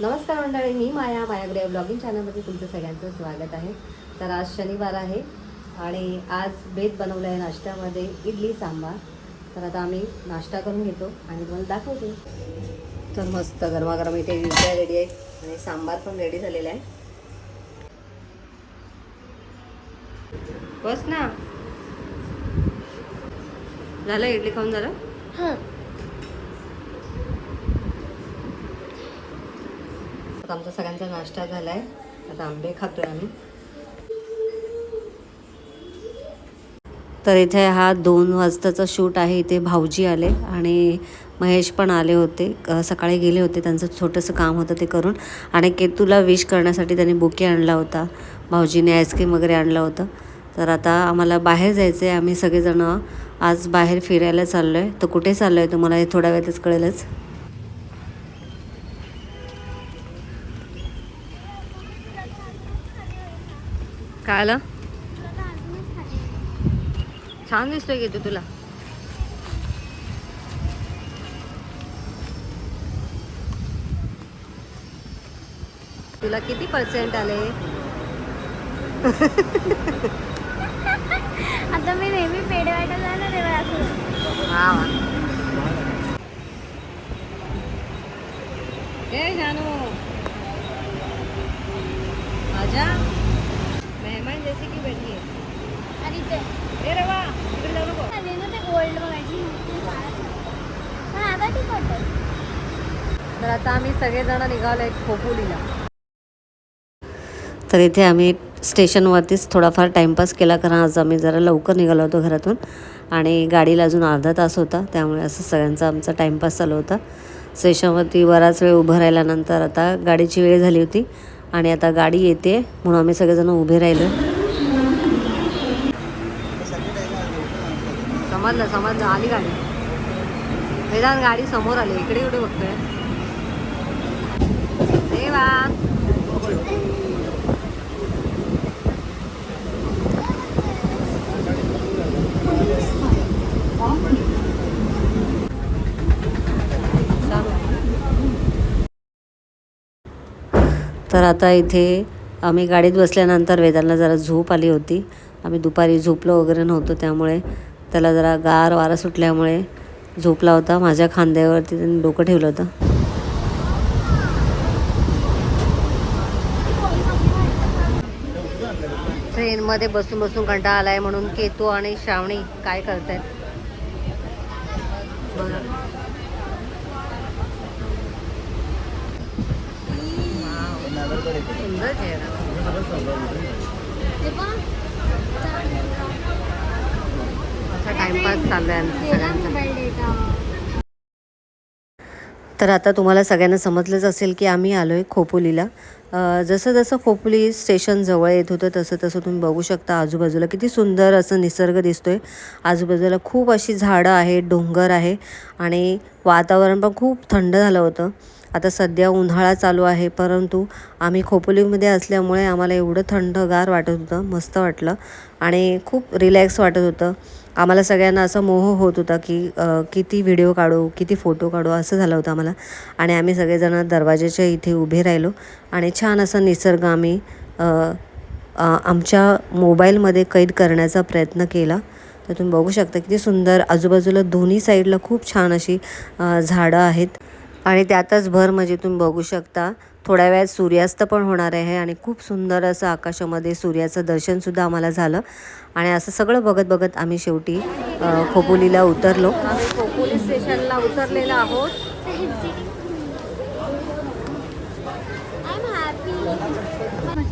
नमस्कार मंडळी, मी माया मायाग्रेव ब्लॉगिंग चॅनलमध्ये तुमचं सगळ्यांचं स्वागत आहे. तर आज शनिवार आहे आणि आज बेत बनवलं आहे नाश्त्यामध्ये इडली सांबार. तर आता आम्ही नाश्ता करून घेतो आणि तुम्हाला दाखवते. तर मस्त गरमागरम इथे इडल्या रेडी आहे आणि सांबार पण रेडी झालेला आहे. बस ना, झालं इडली खाऊन झालं. हां. आमचा सगळ्यांचा नाश्ता झाला आहे. आता आंबे खातोय आम्ही. तर इथे हा 2 वाजताचा शूट आहे. इथे भाऊजी आले आणि महेश पण आले होते. सकाळी गेले होते, त्यांचं छोटंसं काम होतं ते करून. आणि केतूला विश करण्यासाठी त्यांनी बुके आणला होता. भाऊजीने आईस्क्रीम वगैरे आणलं होतं. तर आता आम्हाला बाहेर जायचं आहे. आम्ही सगळेजणं आज बाहेर फिरायला चाललो आहे. तर कुठे चाललो आहे तुम्हाला हे थोड्या वेळातच कळेलच. काय आलं? छान दिसतोय की तू तुला. तुला किती % आले? आता मी नेहमी पेढे वाटायला जाणार आहे असं. वा. ए जानू, आजा, मेहमान जैसे की बैठी है. आणि ते ए रे वा, इकडे जाऊ नको. ते गोल्ड बघायची पण आता ठीक वाटतं. तर आता आम्ही सगळेजण निघालो एक खोपोलीला. तर इथे आम्ही स्टेशनवरतीच थोडाफार टाईमपास केला, कारण आज आम्ही जरा लवकर निघालो होतो घरातून आणि गाडीला अजून अर्धा तास होता. त्यामुळे असं सगळ्यांचा आमचा टाईमपास चालू होता. स्टेशनवरती बराच वेळ उभं राहिल्यानंतर आता गाडीची वेळ झाली होती आणि आता गाडी येते म्हणून आम्ही सगळेजण उभे राहिलो. समजलं आली गाडी. वेदांत गाडी समोर आली, इकडे कुठे बघतोय देवा. तर आता इथे आम्ही गाडीत बसल्यानंतर वेदांना जरा झोप आली होती. आम्ही दुपारी झोपलो वगैरे नव्हतो, त्यामुळे त्याला जरा गार वारा सुटल्यामुळे झोपला होता. माझ्या खांद्यावरती त्यांनी डोकं ठेवलं होतं. ट्रेनमध्ये बसून बसून कंटाळा आलाय म्हणून केतू आणि श्रावणी काय करतायत बघा. सुंदर चेहरा. असा टाइमपास चाललाय आमचा सगळ्यांचा. तर आता तुम्हाला सगळ्यांना समजलंच असेल की आम्ही आलो आहे खोपोलीला. जसं जसं खोपोली स्टेशन जवळ येत होतं तसं तसं तुम्ही बघू शकता आजूबाजूला किती सुंदर असं निसर्ग दिसतोय. आजूबाजूला खूप अशी झाडं आहेत, डोंगर आहे आणि वातावरण पण खूप थंड झालं होतं. आता सध्या उन्हाळा चालू आहे, परंतु आम्ही खोपोलीमध्ये असल्यामुळे आम्हाला एवढं थंडगार वाटत होतं, मस्त वाटलं आणि खूप रिलॅक्स वाटत होतं. आम्हाला सगळ्यांना असा मोह होत होता की किती व्हिडिओ काढू, किती फोटो काढू, असं झालं होतं आम्हाला. आणि आम्ही सगळेजण दरवाजाच्या इथे उभे राहिलो आणि छान असा निसर्ग आम्ही आमच्या मोबाईलमध्ये कैद करण्याचा प्रयत्न केला. तर तुम्ही बघू शकता किती सुंदर आजूबाजूला दोन्ही साईडला खूप छान अशी झाडं आहेत आणि त्यातच भर म्हणजे तुम्ही बघू शकता थोड्या वेळात सूर्यास्त पण होणार आहे आणि खूप सुंदर असं आकाशामध्ये सूर्याचं दर्शनसुद्धा आम्हाला झालं. आणि असं सगळं बघत बघत आम्ही शेवटी खोपोलीला उतरलो. आम्ही खोपोली स्टेशनला उतरलेलो आहोत.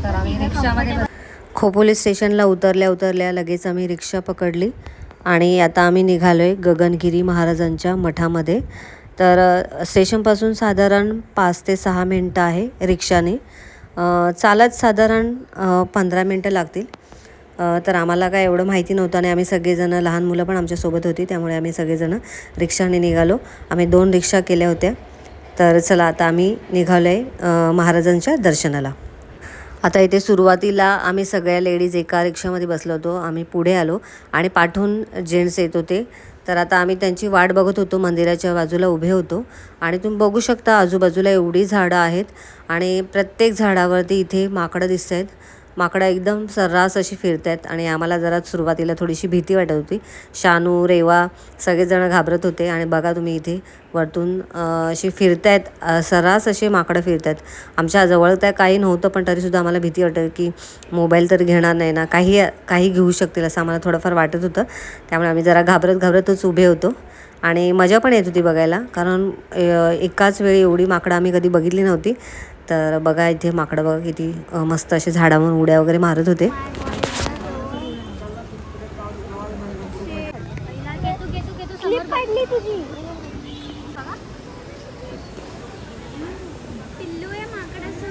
तर आम्ही रिक्षामध्ये खोपोली स्टेशनला उतरल्या लगेच आम्ही रिक्षा पकडली आणि आता आम्ही निघालो आहे गगनगिरी महाराजांच्या मठामध्ये. तर स्टेशनपासून साधारण 5 ते 6 मिनटं आहे रिक्षाने. चालत साधारण 15 मिनटं लागतील. तर आम्हाला काय एवढं माहिती नव्हतं आणि आम्ही सगळेजणं, लहान मुलं पण आमच्यासोबत होती, त्यामुळे आम्ही सगळेजणं रिक्षाने निघालो. आम्ही 2 रिक्षा केल्या होत्या. तर चला आता आम्ही निघालो आहे महाराजांच्या दर्शनाला. आता इथे सुरुवातीला आम्ही सगळ्या लेडीज एका रिक्षामध्ये बसलो होतो. आम्ही पुढे आलो आणि पाठून जेंट्स येत होते. तर आता आम्ही त्यांची वाट बघत होतो, मंदिराच्या बाजूला उभे होतो आणि तुम्ही बघू शकता आजूबाजूला एवढी झाडं आहेत आणि प्रत्येक झाडावरती इथे माकडं दिसत आहेत. माकडं एकदम सर्रास अशी फिरत आहेत आणि आम्हाला जरा सुरुवातीला थोडीशी भीती वाटत होती. शानू, रेवा सगळेजण घाबरत होते आणि बघा तुम्ही इथे वरतून अशी फिरत आहेत, सर्रास असे माकडं फिरत आहेत. आमच्या जवळ त्या काही नव्हतं, पण तरीसुद्धा आम्हाला भीती वाटत की मोबाईल तर घेणार नाही ना, काही घेऊ शकतील असं आम्हाला थोडंफार वाटत होतं. त्यामुळे आम्ही जरा घाबरतच उभे होतो आणि मजा पण येत होती बघायला, कारण एकाच वेळी एवढी माकडं आम्ही कधी बघितली नव्हती. तर बघा इथे माकडं बघा किती मस्त असे झाडावरून उड्या वगैरे मारत होते. क्लिप काढली तुझी. पिल्लू आहे माकडाचं.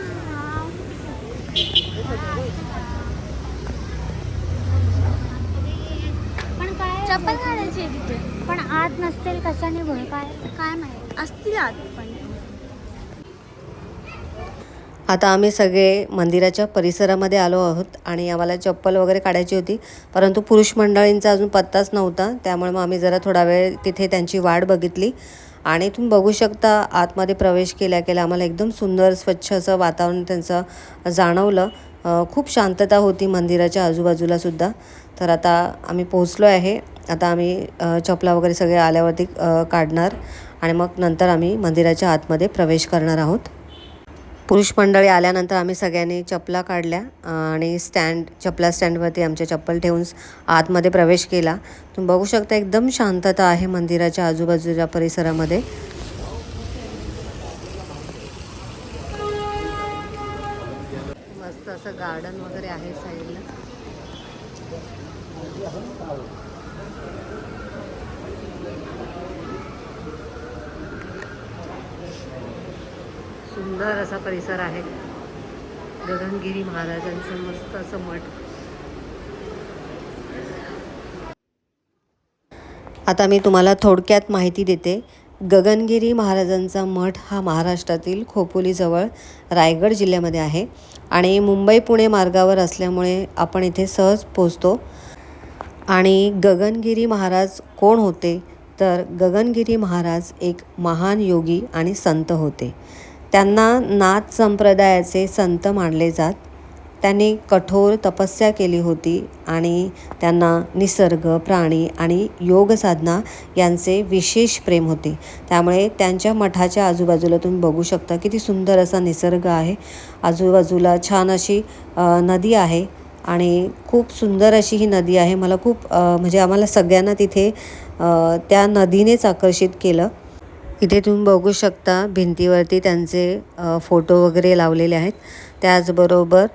पण काय चप्पल घालायची आहे तिथे, पण आत नसतील कशाने बोल, काय माहिती असतील आत पण. आता आम्ही सगळे मंदिराच्या परिसरामध्ये आलो आहोत आणि आम्हाला चप्पल वगैरे काढायची होती, परंतु पुरुष मंडळींचा अजून पत्ताच नव्हता. त्यामुळे मग आम्ही जरा थोडा वेळ तिथे त्यांची वाट बघितली आणि तुम्ही बघू शकता आतमध्ये प्रवेश केल्या आम्हाला एकदम सुंदर स्वच्छ असं वातावरण त्यांचं जाणवलं. खूप शांतता होती मंदिराच्या आजूबाजूलासुद्धा. तर आता आम्ही पोहोचलो आहे. आता आम्ही चपला वगैरे सगळे आल्यावरती काढणार आणि मग नंतर आम्ही मंदिराच्या आतमध्ये प्रवेश करणार आहोत. पुरुष मंडळी आल्यानंतर आम्ही सगळ्यांनी चपला काढल्या आणि चपला स्टँडवरती आमच्या चप्पल ठेवून आतमध्ये प्रवेश केला. तुम्ही बघू शकता एकदम शांतता आहे मंदिराच्या आजूबाजूच्या परिसरामध्ये. मस्त असं गार्डन वगैरे आहे साईडला. सुंदर असा परिसर आहे. गगनगिरी महाराजांचं मस्त असं मठ. आता मी तुम्हाला थोडक्यात माहिती देते. गगनगिरी महाराजांचा मठ हा महाराष्ट्रातील खोपोलीजवळ रायगड जिल्ह्यामध्ये आहे आणि मुंबई पुणे मार्गावर असल्यामुळे आपण इथे सहज पोचतो. आणि गगनगिरी महाराज कोण होते, तर गगनगिरी महाराज एक महान योगी आणि संत होते. त्यांना नाथ संप्रदायाचे संत मानले जात. त्यांनी कठोर तपस्या केली होती आणि त्यांना निसर्ग, प्राणी आणि योग साधना यांचे विशेष प्रेम होते. त्यामुळे त्यांच्या मठाच्या आजूबाजूला तुम्ही बघू शकता किती सुंदर असा निसर्ग आहे. आजूबाजूला छान अशी नदी आहे आणि खूप सुंदर अशी ही नदी आहे. मला खूप म्हणजे आम्हाला सगळ्यांना तिथे त्या नदीनेच आकर्षित केलं. इथे तुम्ही बघू शकता भिंतीवरती त्यांचे फोटो वगैरे लावलेले आहेत. त्याचबरोबर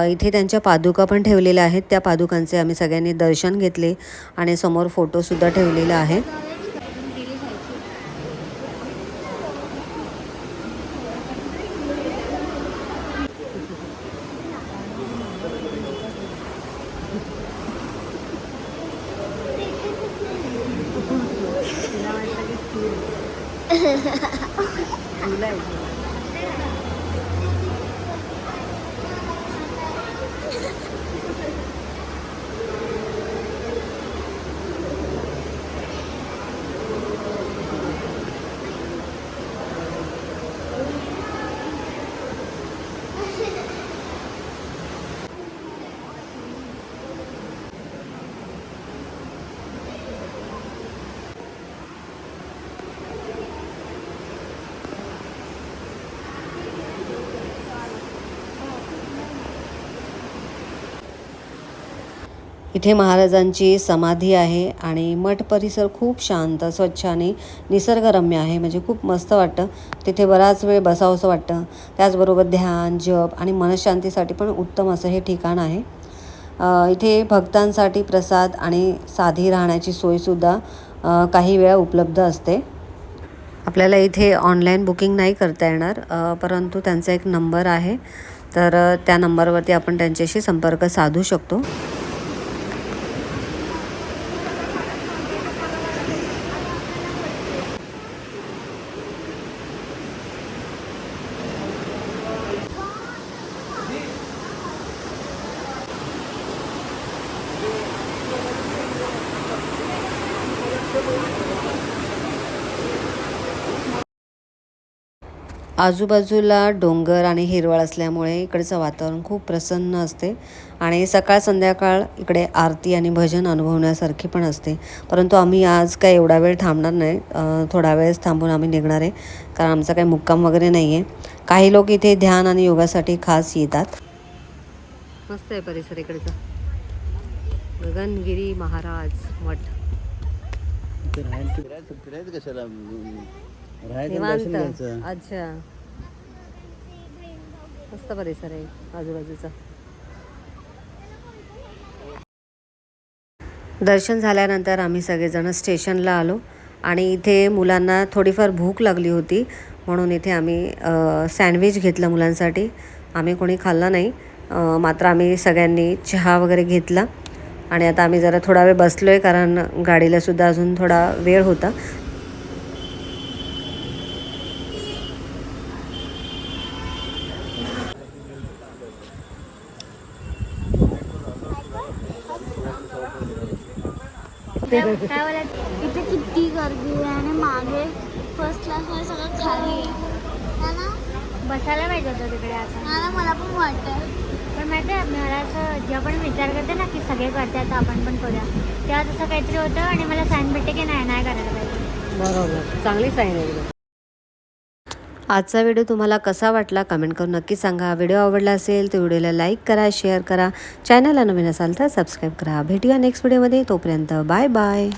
इथे त्यांच्या पादुका पण ठेवलेल्या आहेत. त्या पादुकांचे आम्ही सगळ्यांनी दर्शन घेतले आणि समोर फोटोसुद्धा ठेवलेला आहे. इथे महाराजांची समाधी आहे आणि मठ परिसर खूप शांत, स्वच्छ आणि निसर्गरम्य आहे. म्हणजे खूप मस्त वाटतं. तिथे बराच वेळ बसावंसं वाटतं. त्याचबरोबर ध्यान, जप आणि मनशांतीसाठी पण उत्तम असं हे ठिकाण आहे. इथे भक्तांसाठी प्रसाद आणि साधी राहण्याची सोयसुद्धा काही वेळा उपलब्ध असते. आपल्याला इथे ऑनलाईन बुकिंग नाही करता येणार, परंतु त्यांचा एक नंबर आहे. तर त्या नंबरवरती आपण त्यांच्याशी संपर्क साधू शकतो. आजूबाजूला डोंगर आणि हिरवळ असल्यामुळे इकडचं वातावरण खूप प्रसन्न असते आणि सकाळ संध्याकाळ इकडे आरती आणि भजन अनुभवण्यासारखी पण असते. परंतु आम्ही आज काय एवढा वेळ थांबणार नाही. थोडा वेळच थांबून आम्ही निघणार आहे, कारण आमचा काही मुक्काम वगैरे नाही आहे. काही लोक इथे ध्यान आणि योगासाठी खास येतात. मस्त आहे परिसर इकडचा. गगनगिरी महाराज मठ. फिरायचं कशाला राहायचं दर्शन निवांत. घ्यायचं. अच्छा, मस्त परिसर आहे आजूबाजूचा. दर्शन झाल्यानंतर आम्ही सगळेजण स्टेशनला आलो आणि इथे मुलांना थोडीफार भूक लागली होती, म्हणून इथे आम्ही सँडविच घेतलं मुलांसाठी. आम्ही कोणी खाल्ला नाही, मात्र आम्ही सगळ्यांनी चहा वगैरे घेतला आणि आता आम्ही जरा थोडा वेळ बसलो आहे, कारण गाडीलासुद्धा अजून थोडा वेळ होता. काय बोलायचं, इथे किती गर्दी आहे आणि मागे फर्स्ट क्लासमध्ये सगळं खाली आहे ना. बसायला पाहिजे होतं तिकडे. आता मला पण वाटतं, पण माहिती आहे मला असं जेव्हा पण विचार करते ना की सगळे करतात तर आपण पण करूया, तेव्हा तसं काहीतरी होतं आणि मला साईन भेटते की नाही नाही करायला पाहिजे. बरोबर, चांगली साईन आहे. आजचा व्हिडिओ तुम्हाला कसा वाटला कमेंट करून नक्की सांगा. व्हिडिओ आवडला असेल तर व्हिडिओला लाईक करा, शेअर करा. चॅनलला नवीन असाल तर सबस्क्राईब करा. भेटूया नेक्स्ट व्हिडिओमध्ये. तोपर्यंत बाय बाय.